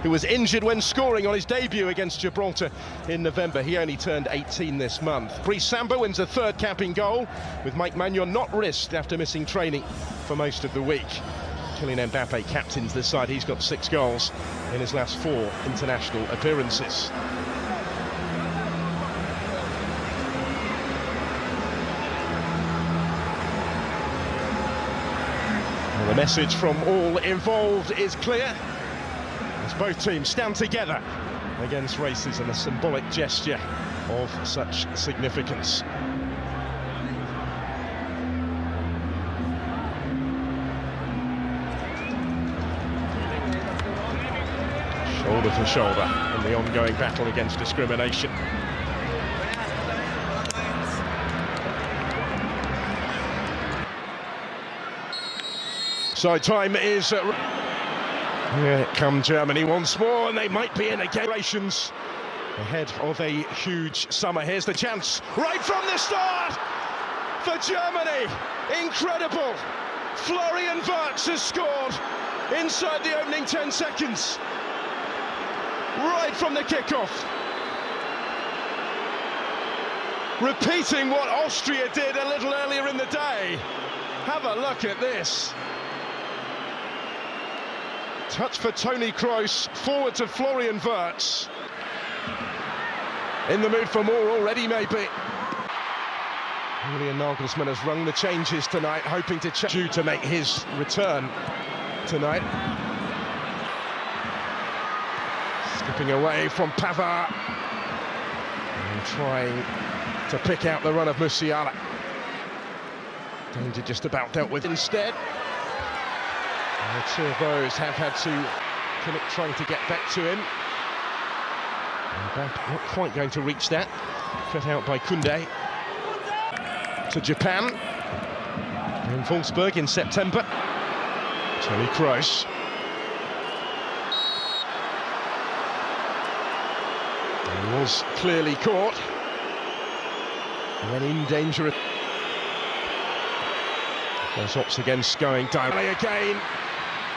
who was injured when scoring on his debut against Gibraltar in November. He only turned 18 this month. Prancis Samba wins the third cap in goal, with Mike Maignan not risked after missing training for most of the week. Kylian Mbappe captains this side. He's got 6 goals in his last 4 international appearances. Well, the message from all involved is clear, as both teams stand together against racism, a symbolic gesture of such significance. Shoulder to shoulder in the ongoing battle against discrimination. So time is... Here come Germany once more, and they might be in again. Ahead of a huge summer. Here's the chance, right from the start, for Germany. Incredible. Florian Wirtz has scored inside the opening 10 seconds. Right from the kickoff. Repeating what Austria did a little earlier in the day. Have a look at this. Touch for Toni Kroos, forward to Florian Wirtz. In the mood for more already, maybe. Julian Nagelsmann has rung the changes tonight, hoping to make his return tonight. Skipping away from Pavard. And trying to pick out the run of Musiala. Danger just about dealt with instead. And 2 of those have had to Kimmich trying to get back to him. Not quite going to reach that. Cut out by Koundé. To Japan. In Wolfsburg in September. Toni Kroos. He was clearly caught. And then in danger. Those ops against going directly again.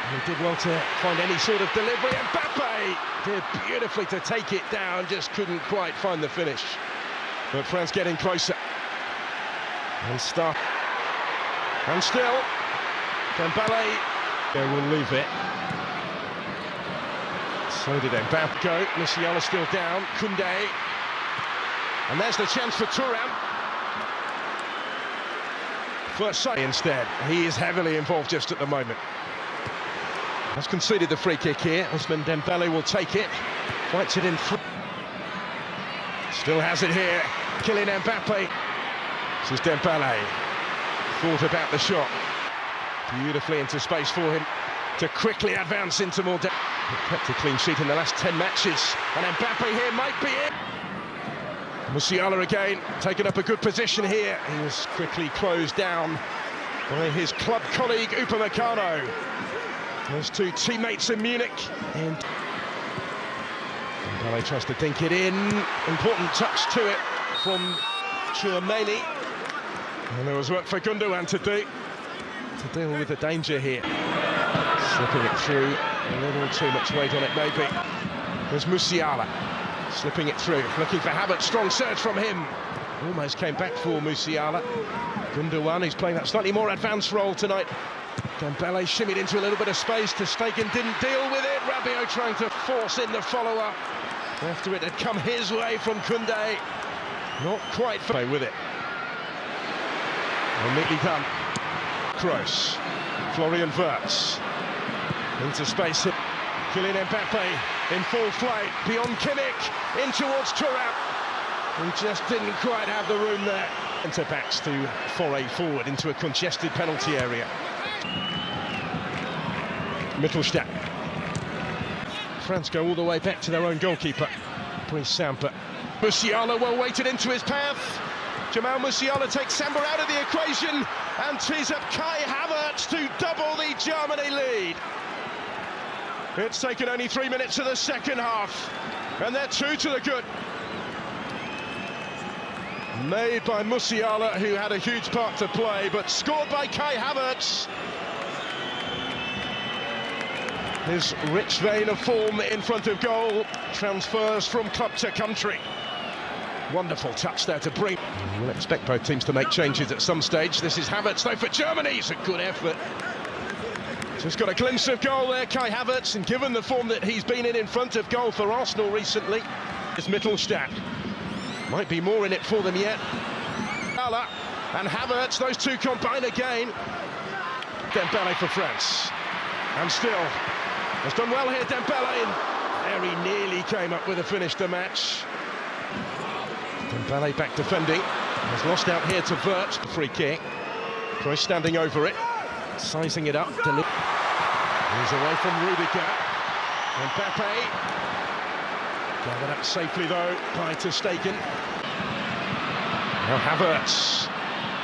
He did well to find any sort of delivery. Mbappe did beautifully to take it down, just couldn't quite find the finish. But France getting closer. And start. And still, Dembele will leave it. So did Mbappe go. Musiala still down. Koundé. And there's the chance for Thuram. First sight instead. He is heavily involved just at the moment. Has conceded the free kick here. Ousmane Dembele will take it. Fights it in front. Still has it here. Kylian Mbappe. This is Dembele. Thought about the shot. Beautifully into space for him to quickly advance into more depth. Kept a clean sheet in the last 10 matches. And Mbappe here might be it. Musiala again, taking up a good position here. He was quickly closed down by his club colleague Upamecano. Those 2 teammates in Munich. And Dembele tries to dink it in. Important touch to it from Tchouaméni. And there was work for Gundogan to do to deal with the danger here. Slipping it through, a little too much weight on it maybe. There's Musiala. Slipping it through, looking for Havertz, strong surge from him. Almost came back for Musiala. Gundogan, who's playing that slightly more advanced role tonight. Dembele shimmied into a little bit of space. Ter Stegen didn't deal with it. Rabiot trying to force in the follow-up after it had come his way from Koundé. Not quite with it. Well, neatly done. Kroos, Florian Wirtz into space. Kylian Mbappe in full flight, beyond Kimmich, in towards Thuram. He just didn't quite have the room there. Centre-backs to foray forward into a congested penalty area. Mittelstadt. France go all the way back to their own goalkeeper, Prancis Samba. Musiala well weighted into his path. Jamal Musiala takes Samba out of the equation and tees up Kai Havertz to double the Germany lead. It's taken only 3 minutes of the second half, and they're 2 to the good. Made by Musiala, who had a huge part to play, but scored by Kai Havertz. His rich vein of form in front of goal transfers from club to country. Wonderful touch there to bring. We'll expect both teams to make changes at some stage. This is Havertz though for Germany. It's a good effort. Just got a glimpse of goal there, Kai Havertz, and given the form that he's been in front of goal for Arsenal recently, it's Mittelstadt. Might be more in it for them yet. And Havertz, those two combine again. Dembele for France. And still, has done well here, Dembele. Very nearly came up with a finish to match. Dembele back defending. Has lost out here to Vert. Free kick. Kroos standing over it. Sizing it up. He's away from Rudiger. And Mbappe. Gathered up safely though by Ter Stegen. Now Havertz.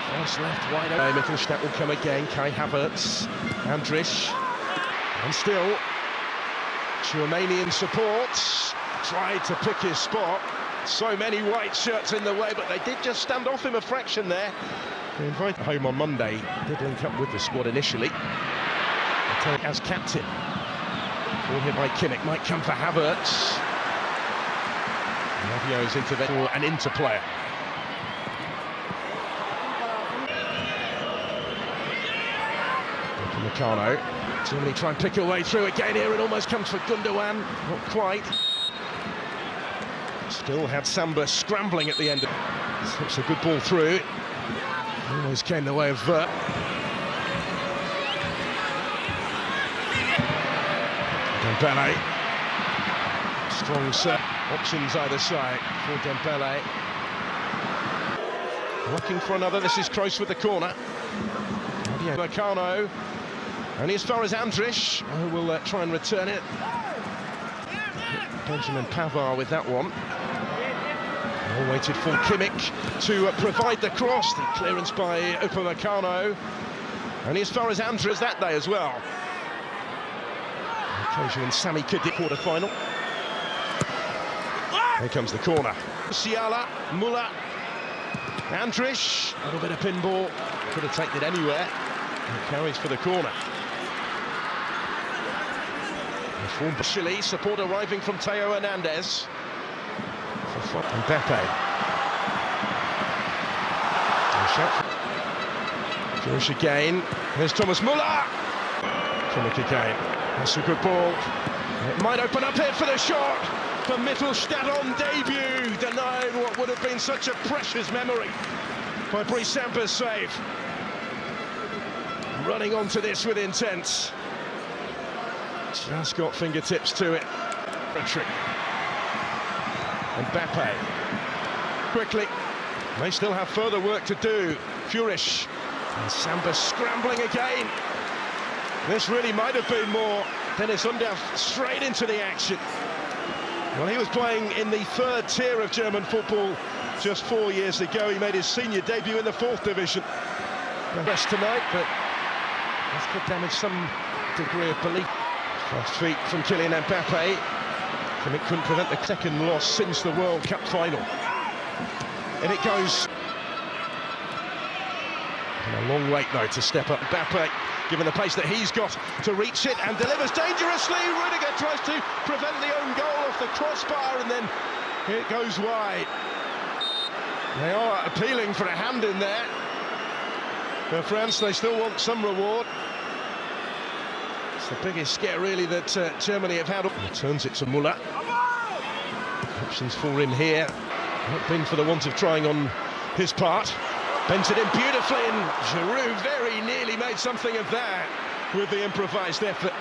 France left wide open. Mittelstadt will come again. Kai Havertz. Andrich. And still, Romanian support tried to pick his spot. So many white shirts in the way, but they did just stand off him a fraction there. They invited home on Monday. Did link up with the squad initially. As captain. Ball here by Kimmich. Might come for Havertz. Rabiot's intervention for an interplayer. Meccano. Germany try and pick a way through again here. It almost comes for Gundogan. Not quite. Still had Samba scrambling at the end. It's a good ball through. Almost came the way of Vert. Dembele. Strong set. Options either side for Dembele. Looking for another. This is Kroos with the corner. Meccano. Only as far as Andrich, who will try and return it. Benjamin Pavard with that one. All waited for Kimmich to provide the cross. The clearance by Upamecano. Only as far as Andrich that day as well. Occasion in Sami Khedira quarter-final. Here comes the corner. Musiala, Muller, Andrich. A little bit of pinball. Could have taken it anywhere. And carries for the corner. From Chile, support arriving from Theo Hernandez. For Mbappe. Josh again. Here's Thomas Muller. Kimmich again. That's a good ball. It might open up here for the shot. For Mittelstadt on debut. Denied what would have been such a precious memory by Brice Samba's save. Running onto this with intent. Just got fingertips to it. Trick. Mbappe. Quickly. They still have further work to do. Furish. And Samba scrambling again. This really might have been more. Dennis Undav straight into the action. Well, he was playing in the third tier of German football just 4 years ago. He made his senior debut in the 4th division. Best tonight, but this could damage some degree of belief. Fast feet from Kylian Mbappe. And it couldn't prevent the second loss since the World Cup final. And it goes. And a long wait though to step up. Mbappe, given the pace that he's got to reach it, and delivers dangerously. Rudiger tries to prevent the own goal off the crossbar, and then it goes wide. They are appealing for a hand in there. For France, they still want some reward. It's the biggest scare really that Germany have had. Turns it to Muller. Options for him here. Not been for the want of trying on his part. Bent it in beautifully, and Giroud very nearly made something of that with the improvised effort.